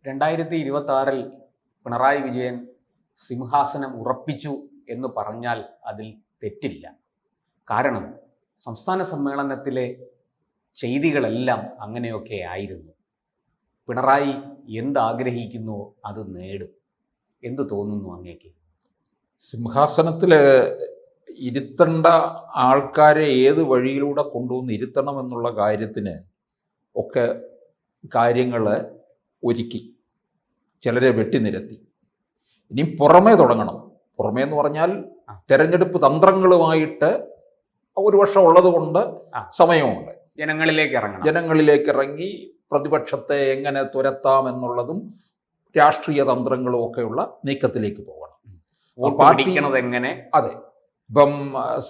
2026 പിണറായി വിജയൻ സിംഹാസനം ഉറപ്പിച്ചു എന്ന് പറഞ്ഞാൽ അതിൽ തെറ്റില്ല. കാരണം സംസ്ഥാന സമ്മേളനത്തിലെ ചെയ്തികളെല്ലാം അങ്ങനെയൊക്കെ ആയിരുന്നു. പിണറായി എന്താഗ്രഹിക്കുന്നുവോ അത് നേടും. എന്തു തോന്നുന്നു അങ്ങേക്ക്? സിംഹാസനത്തിൽ ഇരുത്തേണ്ട ആൾക്കാരെ ഏത് വഴിയിലൂടെ കൊണ്ടുവന്ന് ഇരുത്തണമെന്നുള്ള കാര്യത്തിന് ഒക്കെ കാര്യങ്ങൾ ഒരുക്കി, ചിലരെ വെട്ടിനിരത്തി. ഇനി പുറമേ തുടങ്ങണം. പുറമേ എന്ന് പറഞ്ഞാൽ തെരഞ്ഞെടുപ്പ് തന്ത്രങ്ങളുമായിട്ട് ഒരു വർഷം ഉള്ളത് കൊണ്ട് സമയമുണ്ട്. ജനങ്ങളിലേക്ക് ഇറങ്ങി പ്രതിപക്ഷത്തെ എങ്ങനെ തുരത്താമെന്നുള്ളതും രാഷ്ട്രീയ തന്ത്രങ്ങളും ഒക്കെയുള്ള നീക്കത്തിലേക്ക് പോകണം. പാർട്ടി അതെ. ഇപ്പം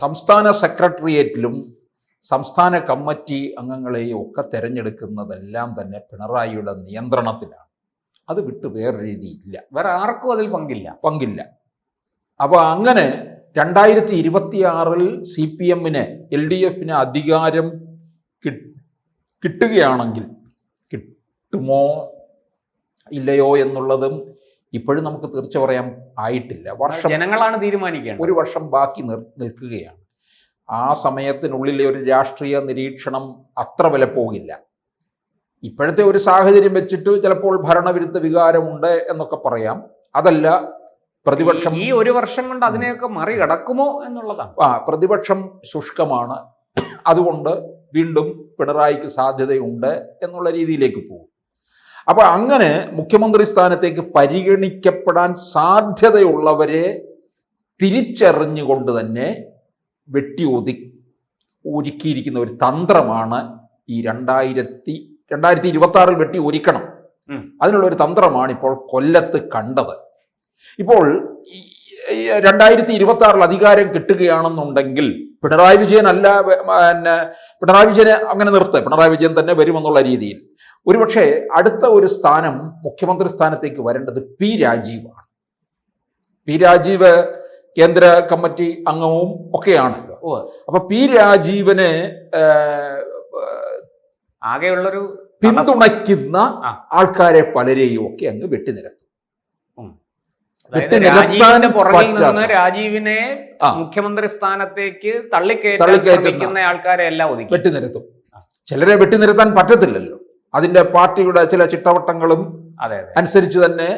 സംസ്ഥാന സെക്രട്ടേറിയറ്റിലും സംസ്ഥാന കമ്മിറ്റി അംഗങ്ങളെയും ഒക്കെ തിരഞ്ഞെടുക്കുന്നതെല്ലാം തന്നെ പിണറായിയുടെ നിയന്ത്രണത്തിലാണ്. അത് വിട്ട് വേറെ രീതിയില്ല, വേറെ ആർക്കും അതിൽ പങ്കില്ല. അപ്പോൾ അങ്ങനെ 2026 CPM-ന് LDF അധികാരം കിട്ടുകയാണെങ്കിൽ, കിട്ടുമോ ഇല്ലയോ എന്നുള്ളതും ഇപ്പോഴും നമുക്ക് തീർച്ച പറയാൻ ആയിട്ടില്ല. ജനങ്ങളാണ് തീരുമാനിക്കേണ്ടത്. ഒരു വർഷം ബാക്കി നിൽക്കുകയാണ്. ആ സമയത്തിനുള്ളിലെ ഒരു രാഷ്ട്രീയ നിരീക്ഷണം അത്ര വില പോകില്ല. ഇപ്പോഴത്തെ ഒരു സാഹചര്യം വെച്ചിട്ട് ചിലപ്പോൾ ഭരണവിരുദ്ധ വികാരമുണ്ട് എന്നൊക്കെ പറയാം. അതല്ല, പ്രതിപക്ഷം ഈ ഒരു വർഷം കൊണ്ട് അതിനെയൊക്കെ മറികടക്കുമോ എന്നുള്ളതാണ്. പ്രതിപക്ഷം ശുഷ്കമാണ്, അതുകൊണ്ട് വീണ്ടും പിണറായിക്ക് സാധ്യതയുണ്ട് എന്നുള്ള രീതിയിലേക്ക് പോകും. അപ്പോൾ അങ്ങനെ മുഖ്യമന്ത്രി സ്ഥാനത്തേക്ക് പരിഗണിക്കപ്പെടാൻ സാധ്യതയുള്ളവരെ തിരിച്ചറിഞ്ഞുകൊണ്ട് തന്നെ ഒരുക്കിയിരിക്കുന്ന ഒരു തന്ത്രമാണ് ഈ 2026 വെട്ടി ഒരുക്കണം. അതിനുള്ളൊരു തന്ത്രമാണ് ഇപ്പോൾ കൊല്ലത്ത് കണ്ടത്. ഇപ്പോൾ 2026 അധികാരം കിട്ടുകയാണെന്നുണ്ടെങ്കിൽ പിണറായി വിജയനെ അങ്ങനെ പിണറായി വിജയൻ തന്നെ വരുമെന്നുള്ള രീതിയിൽ ഒരുപക്ഷെ അടുത്ത ഒരു സ്ഥാനം മുഖ്യമന്ത്രി സ്ഥാനത്തേക്ക് വരേണ്ടത് പി രാജീവാണ്. പി രാജീവ് കേന്ദ്ര കമ്മിറ്റി അംഗവും ഒക്കെയാണല്ലോ. അപ്പൊ പി രാജീവന് ആകെയുള്ളൊരു പിന്തുണയ്ക്കുന്ന ആൾക്കാരെ പലരെയും ഒക്കെ അങ്ങ് വെട്ടിനിരത്തും. രാജീവിനെ മുഖ്യമന്ത്രി സ്ഥാനത്തേക്ക് തള്ളിക്കയറ്റുന്ന ആൾക്കാരെ എല്ലാം വെട്ടിനിരത്തും. ചിലരെ വെട്ടിനിരത്താൻ പറ്റത്തില്ലല്ലോ. അതിന്റെ പാർട്ടിയുടെ ചില ചിട്ടവട്ടങ്ങളും അനുസരിച്ച് തന്നെ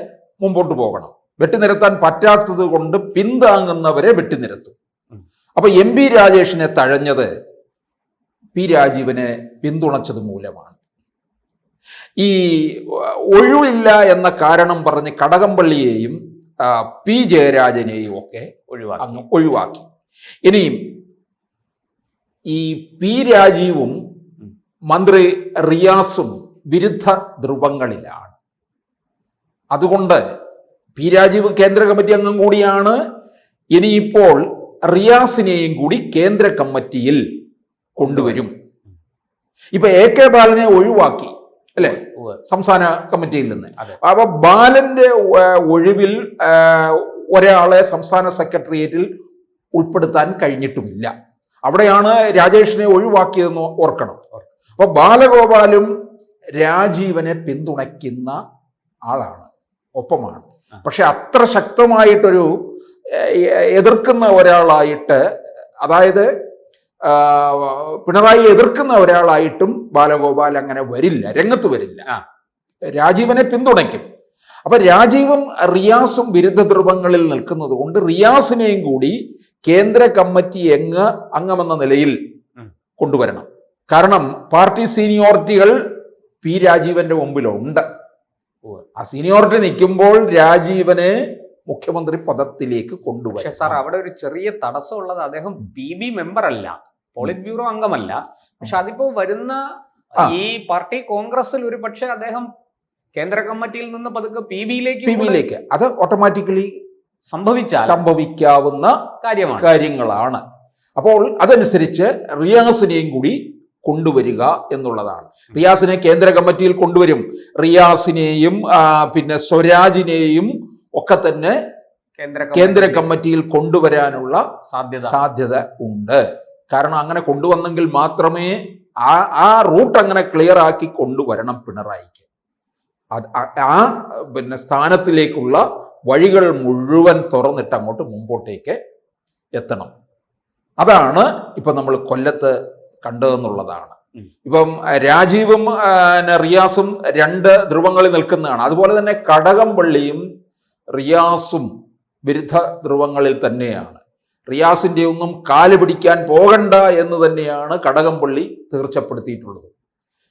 മുമ്പോട്ട് പോകണം. വെട്ടിനിരത്താൻ പറ്റാത്തത് കൊണ്ട് പിന്താങ്ങുന്നവരെ വെട്ടിനിരത്തും. അപ്പൊ MP രാജേഷിനെ തഴഞ്ഞത് പി രാജീവനെ പിന്തുണച്ചത് മൂലമാണ്. ഈ ഒഴിവില്ല എന്ന കാരണം പറഞ്ഞ് കടകംപള്ളിയെയും പി ജയരാജനെയും ഒക്കെ ഒഴിവാക്കി. ഇനിയും ഈ പി രാജീവും മന്ത്രി റിയാസും വിരുദ്ധ ധ്രുവങ്ങളിലാണ്. അതുകൊണ്ട് പി രാജീവ് കേന്ദ്ര കമ്മിറ്റി അംഗം കൂടിയാണ്. ഇനിയിപ്പോൾ റിയാസിനെയും കൂടി കേന്ദ്ര കമ്മിറ്റിയിൽ കൊണ്ടുവരും. ഇപ്പൊ AK ബാലനെ ഒഴിവാക്കി അല്ലെ സംസ്ഥാന കമ്മിറ്റിയിൽ നിന്ന്. അപ്പൊ ബാലന്റെ ഒഴിവിൽ ഒരാളെ സംസ്ഥാന സെക്രട്ടേറിയറ്റിൽ ഉൾപ്പെടുത്താൻ കഴിഞ്ഞിട്ടുമില്ല. അവിടെയാണ് രാജേഷിനെ ഒഴിവാക്കിയതെന്ന് ഓർക്കണം. അപ്പൊ ബാലഗോപാലും രാജീവനെ പിന്തുണയ്ക്കുന്ന ആളാണ്, ഒപ്പമാണ്. പക്ഷെ അത്ര ശക്തമായിട്ടൊരു എതിർക്കുന്ന ഒരാളായിട്ട്, അതായത് പിണറായി എതിർക്കുന്ന ഒരാളായിട്ടും ബാലഗോപാൽ അങ്ങനെ വരില്ല, രംഗത്ത് വരില്ല. രാജീവനെ പിന്തുണയ്ക്കും. അപ്പൊ രാജീവും റിയാസും വിരുദ്ധ ധ്രുവങ്ങളിൽ നിൽക്കുന്നത് കൊണ്ട് റിയാസിനെയും കൂടി കേന്ദ്ര കമ്മിറ്റി അംഗമെന്ന നിലയിൽ കൊണ്ടുവരണം. കാരണം പാർട്ടി സീനിയോറിറ്റികൾ പി രാജീവന്റെ മുമ്പിലുണ്ട്. ആ സീനിയോറിറ്റി നിൽക്കുമ്പോൾ രാജീവനെ മുഖ്യമന്ത്രി പദത്തിലേക്ക് കൊണ്ടുവരും. പക്ഷെ സാർ, അവിടെ ഒരു ചെറിയ തടസ്സമുള്ളത്, അദ്ദേഹം PB മെമ്പർ അല്ല, പോളിറ്റ് ബ്യൂറോ അംഗമല്ല. പക്ഷെ അതിപ്പോ വരുന്ന ഈ പാർട്ടി കോൺഗ്രസിൽ ഒരു പക്ഷെ അദ്ദേഹം കേന്ദ്ര കമ്മിറ്റിയിൽ നിന്ന് പതുക്കെ PB-യിലേക്ക് അത് ഓട്ടോമാറ്റിക്കലി സംഭവിക്കാവുന്ന കാര്യങ്ങളാണ്. അപ്പോൾ അതനുസരിച്ച് റിയാസിനെയും കൂടി കൊണ്ടുവരിക എന്നുള്ളതാണ്. റിയാസിനെ കേന്ദ്ര കമ്മിറ്റിയിൽ കൊണ്ടുവരും. റിയാസിനെയും പിന്നെ സ്വരാജിനെയും ഒക്കെ തന്നെ കേന്ദ്ര കമ്മിറ്റിയിൽ കൊണ്ടുവരാനുള്ള സാധ്യത ഉണ്ട്. കാരണം അങ്ങനെ കൊണ്ടുവന്നെങ്കിൽ മാത്രമേ ആ റൂട്ട് അങ്ങനെ ക്ലിയർ ആക്കി കൊണ്ടുവരണം പിണറായിക്ക്. പിന്നെ സ്ഥാനത്തിലേക്കുള്ള വഴികൾ മുഴുവൻ തുറന്നിട്ട് അങ്ങോട്ട് മുമ്പോട്ടേക്ക് എത്തണം. അതാണ് ഇപ്പം നമ്മൾ കൊല്ലത്ത് കണ്ടതെന്നുള്ളതാണ്. ഇപ്പം രാജീവും റിയാസും രണ്ട് ധ്രുവങ്ങളിൽ നിൽക്കുന്നതാണ്. അതുപോലെ തന്നെ കടകംപള്ളിയും റിയാസും വിരുദ്ധ ധ്രുവങ്ങളിൽ തന്നെയാണ്. റിയാസിൻ്റെ ഒന്നും കാല് പിടിക്കാൻ പോകണ്ട എന്ന് തന്നെയാണ് കടകംപള്ളി തീർച്ചപ്പെടുത്തിയിട്ടുള്ളത്.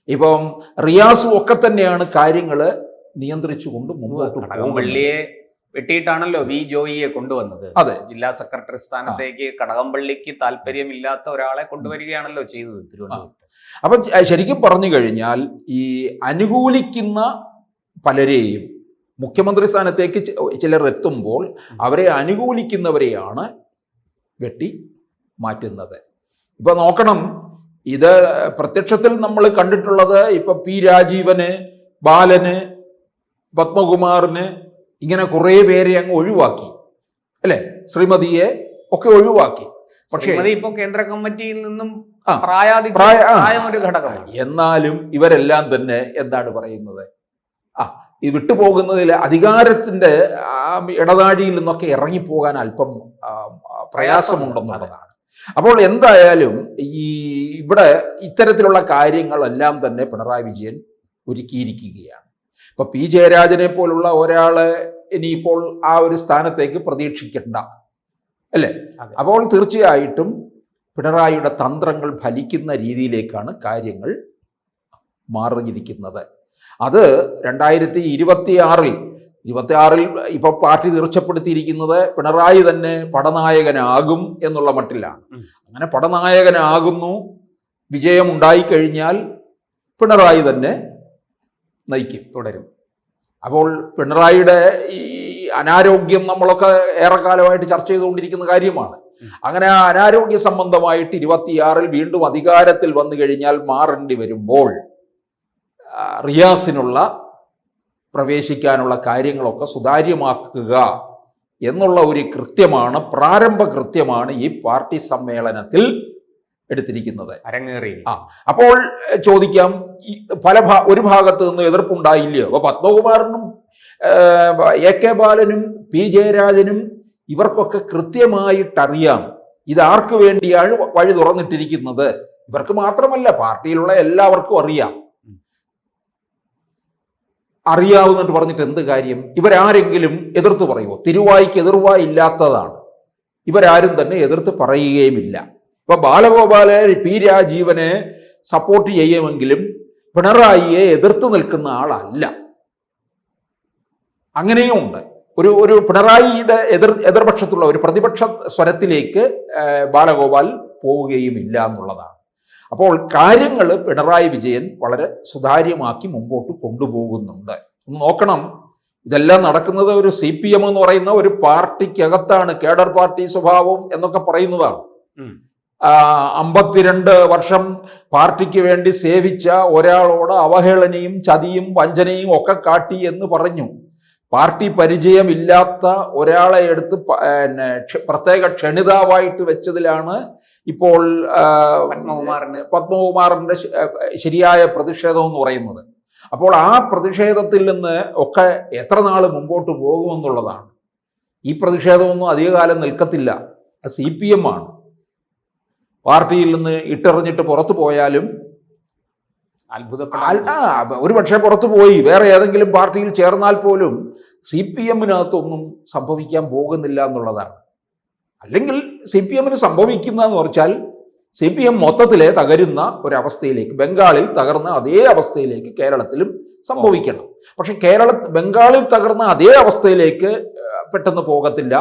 ഇപ്പം റിയാസും ഒക്കെ തന്നെയാണ് കാര്യങ്ങൾ നിയന്ത്രിച്ചുകൊണ്ട് മുമ്പോട്ട് കടകംപള്ളിയെ വെട്ടിയിട്ടാണല്ലോ വി ജോയിയെ കൊണ്ടുവന്നത്. അതെ, ജില്ലാ സെക്രട്ടറി സ്ഥാനത്തേക്ക് കടകംപള്ളിക്ക് താല്പര്യമില്ലാത്ത ഒരാളെ കൊണ്ടുവരികയാണല്ലോ ചെയ്തത് തിരുവനന്തപുരത്ത്. അപ്പൊ ശരിക്കും പറഞ്ഞു കഴിഞ്ഞാൽ ഈ അനുകൂലിക്കുന്ന പലരെയും മുഖ്യമന്ത്രി സ്ഥാനത്തേക്ക് ചിലർ എത്തുമ്പോൾ അവരെ അനുകൂലിക്കുന്നവരെയാണ് വെട്ടി മാറ്റുന്നത്. ഇപ്പൊ നോക്കണം, ഇത് പ്രത്യക്ഷത്തിൽ നമ്മൾ കണ്ടിട്ടുള്ളത് ഇപ്പൊ പി രാജീവന്, ബാലന്, പത്മകുമാറിന് ഇങ്ങനെ കുറേ പേരെ അങ്ങ് ഒഴിവാക്കി, അല്ലെ? ശ്രീമതിയെ ഒക്കെ ഒഴിവാക്കി. പക്ഷേ ഇപ്പൊ കേന്ദ്ര കമ്മിറ്റിയിൽ നിന്നും ഒരു ഘടകം. എന്നാലും ഇവരെല്ലാം തന്നെ എന്താണ് പറയുന്നത്? ഈ വിട്ടുപോകുന്നതിൽ അധികാരത്തിന്റെ ഇടനാഴിയിൽ നിന്നൊക്കെ ഇറങ്ങിപ്പോകാൻ അല്പം പ്രയാസമുണ്ടെന്നുള്ളതാണ്. അപ്പോൾ എന്തായാലും ഇവിടെ ഇത്തരത്തിലുള്ള കാര്യങ്ങളെല്ലാം തന്നെ പിണറായി വിജയൻ ഒരുക്കിയിരിക്കുകയാണ്. ഇപ്പൊ പി ജയരാജനെ പോലുള്ള ഒരാളെ ഇനിയിപ്പോൾ ആ ഒരു സ്ഥാനത്തേക്ക് പ്രതീക്ഷിക്കണ്ട, അല്ലേ? അപ്പോൾ തീർച്ചയായിട്ടും പിണറായിയുടെ തന്ത്രങ്ങൾ ഫലിക്കുന്ന രീതിയിലേക്കാണ് കാര്യങ്ങൾ മാറിയിരിക്കുന്നത്. അത് 2026 ഇപ്പൊ പാർട്ടി തീർച്ചപ്പെടുത്തിയിരിക്കുന്നത് പിണറായി തന്നെ പടനായകനാകും എന്നുള്ള മട്ടിലാണ്. അങ്ങനെ പടനായകനാകുന്നു, വിജയം ഉണ്ടായിക്കഴിഞ്ഞാൽ പിണറായി തന്നെ നയിക്കും, തുടരും. അപ്പോൾ പിണറായിയുടെ ഈ അനാരോഗ്യം നമ്മളൊക്കെ ഏറെക്കാലമായിട്ട് ചർച്ച ചെയ്തുകൊണ്ടിരിക്കുന്ന കാര്യമാണ്. അങ്ങനെ ആ അനാരോഗ്യ സംബന്ധമായിട്ട് 26 വീണ്ടും അധികാരത്തിൽ വന്നു കഴിഞ്ഞാൽ മാറേണ്ടി വരുമ്പോൾ റിയാസിനുള്ള പ്രവേശിക്കാനുള്ള കാര്യങ്ങളൊക്കെ സുതാര്യമാക്കുക എന്നുള്ള ഒരു കൃത്യമാണ്, പ്രാരംഭ കൃത്യമാണ് ഈ പാർട്ടി സമ്മേളനത്തിൽ എടുത്തിരിക്കുന്നത്, അരങ്ങേറി. അപ്പോൾ ചോദിക്കാം, ഒരു ഭാഗത്ത് നിന്ന് എതിർപ്പുണ്ടായില്ലയോ? അപ്പൊ പത്മകുമാറിനും AK ബാലനും പി ജയരാജനും ഇവർക്കൊക്കെ കൃത്യമായിട്ടറിയാം ഇതാർക്ക് വേണ്ടിയാണ് വഴി തുറന്നിട്ടിരിക്കുന്നത്. ഇവർക്ക് മാത്രമല്ല, പാർട്ടിയിലുള്ള എല്ലാവർക്കും അറിയാവുന്നിട്ട് പറഞ്ഞിട്ട് എന്ത് കാര്യം? ഇവരാരെങ്കിലും എതിർത്ത് പറയുമോ? തിരുവായ്ക്ക് എതിർവായി ഇല്ലാത്തതാണ്. ഇവരാരും തന്നെ എതിർത്ത് പറയുകയുമില്ല. ഇപ്പൊ ബാലഗോപാല് പി രാജീവനെ സപ്പോർട്ട് ചെയ്യുമെങ്കിലും പിണറായിയെ എതിർത്ത് നിൽക്കുന്ന ആളല്ല. അങ്ങനെയും ഉണ്ട്. ഒരു പിണറായിയുടെ എതിർപക്ഷത്തുള്ള ഒരു പ്രതിപക്ഷ സ്വരത്തിലേക്ക് ബാലഗോപാൽ പോവുകയുമില്ല എന്നുള്ളതാണ്. അപ്പോൾ കാര്യങ്ങൾ പിണറായി വിജയൻ വളരെ സുതാര്യമാക്കി മുമ്പോട്ട് കൊണ്ടുപോകുന്നുണ്ട്. ഒന്ന് നോക്കണം, ഇതെല്ലാം നടക്കുന്നത് ഒരു CPM എന്ന് പറയുന്ന ഒരു പാർട്ടിക്കകത്താണ്. കേഡർ പാർട്ടി സ്വഭാവം എന്നൊക്കെ പറയുന്നതാണ്. 52 വർഷം പാർട്ടിക്ക് വേണ്ടി സേവിച്ച ഒരാളോട് അവഹേളനയും ചതിയും വഞ്ചനയും ഒക്കെ കാട്ടി എന്ന് പറഞ്ഞു. പാർട്ടി പരിചയമില്ലാത്ത ഒരാളെ എടുത്ത് പ്രത്യേക ക്ഷണിതാവായിട്ട് വെച്ചതിലാണ് ഇപ്പോൾ പത്മകുമാറിന്റെ ശരിയായ പ്രതിഷേധം എന്ന് പറയുന്നത്. അപ്പോൾ ആ പ്രതിഷേധത്തിൽ നിന്ന് ഒക്കെ എത്ര നാൾ മുമ്പോട്ട് പോകുമെന്നുള്ളതാണ്. ഈ പ്രതിഷേധമൊന്നും അധികകാലം നിൽക്കത്തില്ല. CPM ആണ്. പാർട്ടിയിൽ നിന്ന് ഇട്ടെറിഞ്ഞിട്ട് പുറത്തു പോയാലും ഒരു പക്ഷേ പുറത്തു പോയി വേറെ ഏതെങ്കിലും പാർട്ടിയിൽ ചേർന്നാൽ പോലും CPM-നകത്തൊന്നും സംഭവിക്കാൻ പോകുന്നില്ല എന്നുള്ളതാണ്. അല്ലെങ്കിൽ CPM-ന് സംഭവിക്കുന്നതെന്ന് പറഞ്ഞാൽ CPM മൊത്തത്തിലെ തകരുന്ന ഒരവസ്ഥയിലേക്ക്, ബംഗാളിൽ തകർന്ന അതേ അവസ്ഥയിലേക്ക് കേരളത്തിലും സംഭവിക്കണം. പക്ഷെ ബംഗാളിൽ തകർന്ന അതേ അവസ്ഥയിലേക്ക് പെട്ടെന്ന് പോകത്തില്ല.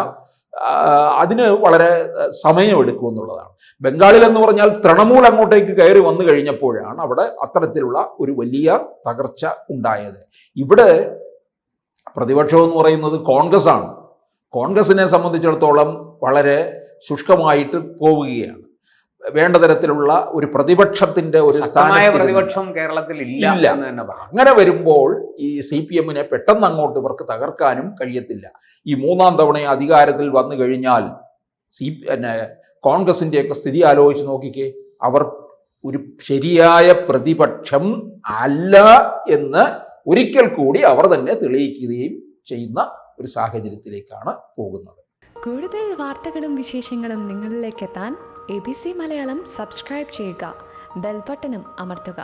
അതിന് വളരെ സമയമെടുക്കും എന്നുള്ളതാണ്. ബംഗാളിൽ എന്ന് പറഞ്ഞാൽ തൃണമൂൽ അങ്ങോട്ടേക്ക് കയറി വന്നു കഴിഞ്ഞപ്പോഴാണ് അവിടെ അത്തരത്തിലുള്ള ഒരു വലിയ തകർച്ച ഉണ്ടായത്. ഇവിടെ പ്രതിപക്ഷം എന്ന് പറയുന്നത് കോൺഗ്രസ് ആണ്. കോൺഗ്രസിനെ സംബന്ധിച്ചിടത്തോളം വളരെ ശുഷ്കമായിട്ട് പോവുകയാണ്. വേണ്ട തരത്തിലുള്ള ഒരു പ്രതിപക്ഷത്തിന്റെ ഒരു പ്രതിപക്ഷം കേരളത്തിൽ ഇല്ല. അങ്ങനെ വരുമ്പോൾ ഈ CPM-നെ പെട്ടെന്ന് അങ്ങോട്ട് ഇവർക്ക് തകർക്കാനും കഴിയത്തില്ല. ഈ 3ാം തവണ അധികാരത്തിൽ വന്നു കഴിഞ്ഞാൽ കോൺഗ്രസിന്റെയൊക്കെ സ്ഥിതി ആലോചിച്ച് നോക്കിക്കേ. അവർ ഒരു ശരിയായ പ്രതിപക്ഷം അല്ല എന്ന് ഒരിക്കൽ കൂടി അവർ തന്നെ തെളിയിക്കുകയും ചെയ്യുന്ന ഒരു സാഹചര്യത്തിലേക്കാണ് പോകുന്നത്. കൂടുതൽ വാർത്തകളും വിശേഷങ്ങളും നിങ്ങളിലേക്ക് എത്താൻ ABC മലയാളം സബ്സ്ക്രൈബ് ചെയ്യുക, ബെൽ ബട്ടണും അമർത്തുക.